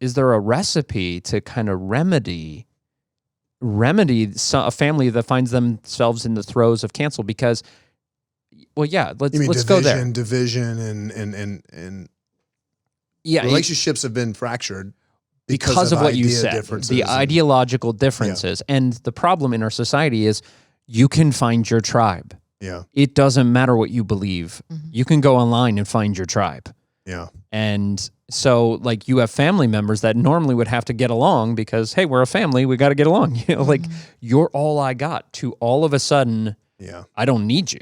is there a recipe to kind of remedy a family that finds themselves in the throes of cancel? Because, well, yeah, let's go there. Division and yeah, relationships have been fractured because of what you said, the and ideological differences. Yeah. And the problem in our society is you can find your tribe. Yeah. It doesn't matter what you believe. Mm-hmm. You can go online and find your tribe. Yeah. And so, like, you have family members that normally would have to get along because, hey, we're a family, we got to get along. You know, like, you're all I got, to all of a sudden, I don't need you.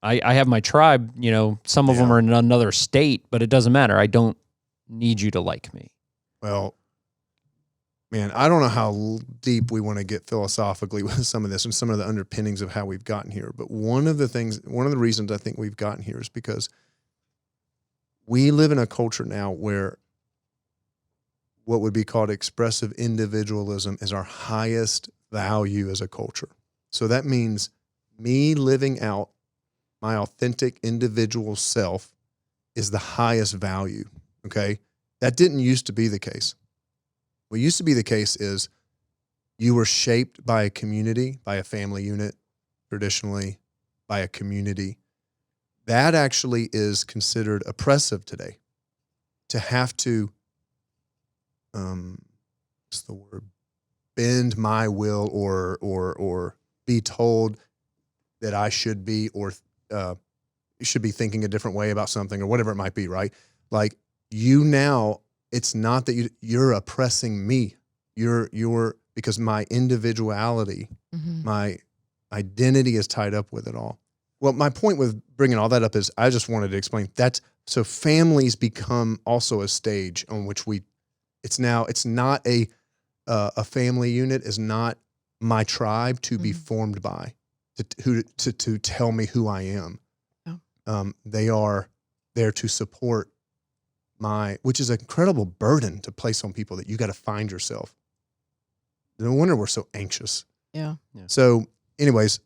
I have my tribe, you know, some of them are in another state, but it doesn't matter. I don't need you to like me. Well, man, I don't know how deep we want to get philosophically with some of this and some of the underpinnings of how we've gotten here. But one of the reasons I think we've gotten here is because we live in a culture now where what would be called expressive individualism is our highest value as a culture. So that means me living out my authentic individual self is the highest value, okay? That didn't used to be the case. What used to be the case is you were shaped by a community, by a family unit, traditionally, by a community. That actually is considered oppressive today. To have to, what's the word? Bend my will or be told that I should be or should be thinking a different way about something or whatever it might be, right? Like you now, it's not that you're oppressing me. You're because my individuality, my identity is tied up with it all. Well, my point with bringing all that up is I just wanted to explain that's so families become also a stage on which it's not a family unit is not my tribe to be formed by to tell me who I am. Oh. They are there to support which is an incredible burden to place on people that you got to find yourself. No wonder we're so anxious. Yeah. So anyways,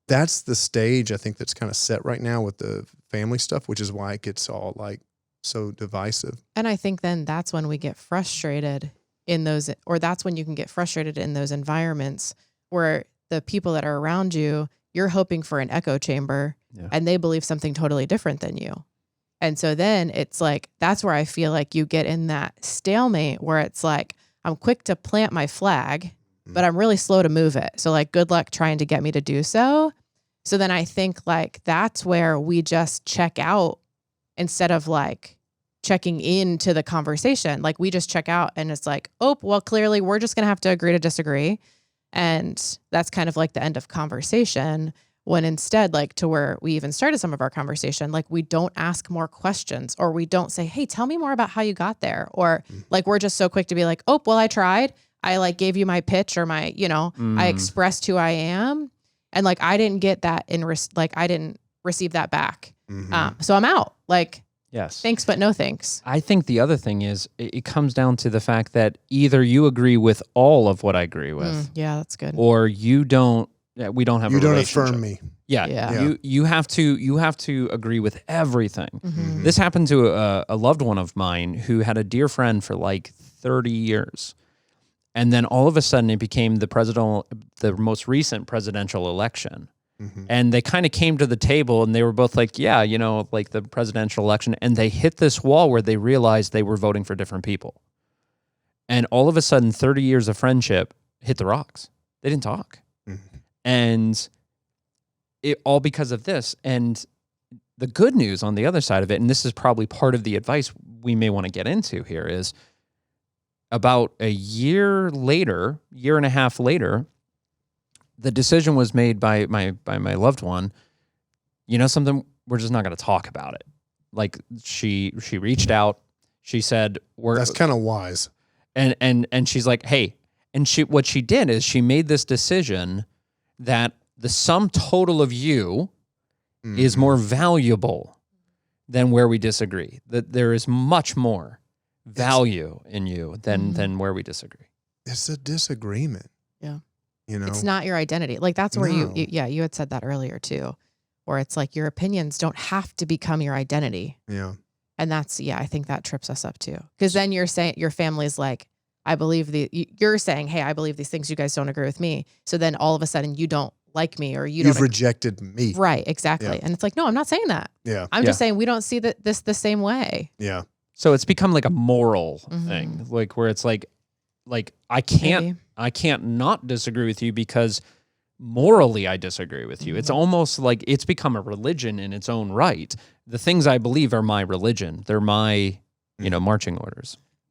that's the stage I think that's kind of set right now with the family stuff, which is why it gets all like so divisive. And I think then that's when we get frustrated in those, or that's when you can get frustrated in those environments where the people that are around you, you're hoping for an echo chamber and they believe something totally different than you. And so then it's like, that's where I feel like you get in that stalemate where it's like, I'm quick to plant my flag, but I'm really slow to move it. So like, good luck trying to get me to do so. So then I think like, that's where we just check out instead of like checking into the conversation. Like we just check out and it's like, oh, well, clearly we're just going to have to agree to disagree. And that's kind of like the end of conversation. When instead, like to where we even started some of our conversation, like we don't ask more questions or we don't say, hey, tell me more about how you got there. Or like, we're just so quick to be like, oh, well, I tried. I like gave you my pitch or my, I expressed who I am. And like, I didn't get that I didn't receive that back. So I'm out. Like, yes, thanks, but no thanks. I think the other thing is it comes down to the fact that either you agree with all of what I agree with. Yeah, that's good. Or you don't. We don't have. You a don't relationship. affirm me. Yeah. You have to agree with everything. This happened to a loved one of mine who had a dear friend for like 30 years, and then all of a sudden it became the most recent presidential election, and they kind of came to the table and they were both like, yeah, like the presidential election, and they hit this wall where they realized they were voting for different people, and all of a sudden 30 years of friendship hit the rocks. They didn't talk. And it all because of this. And the good news on the other side of it, and this is probably part of the advice we may want to get into here, is about a year and a half later, the decision was made by my loved one. You know something? We're just not going to talk about it. Like she reached out. She said, that's kind of wise. And she's like, hey, and what she did is she made this decision that the sum total of you is more valuable than where we disagree. That there is much more value in you than where we disagree. It's a disagreement. Yeah. It's not your identity. Like that's where you had said that earlier too, where it's like your opinions don't have to become your identity. Yeah. And that's, I think that trips us up too. Because then you're saying, your family's like, you're saying, hey, I believe these things. You guys don't agree with me. So then all of a sudden you don't like me, or you've rejected me. Right. Exactly. Yeah. And it's like, no, I'm not saying that. Yeah. I'm just saying we don't see this the same way. Yeah. So it's become like a moral thing, like where it's like I can't not disagree with you because morally I disagree with you. It's almost like it's become a religion in its own right. The things I believe are my religion. They're my, marching orders.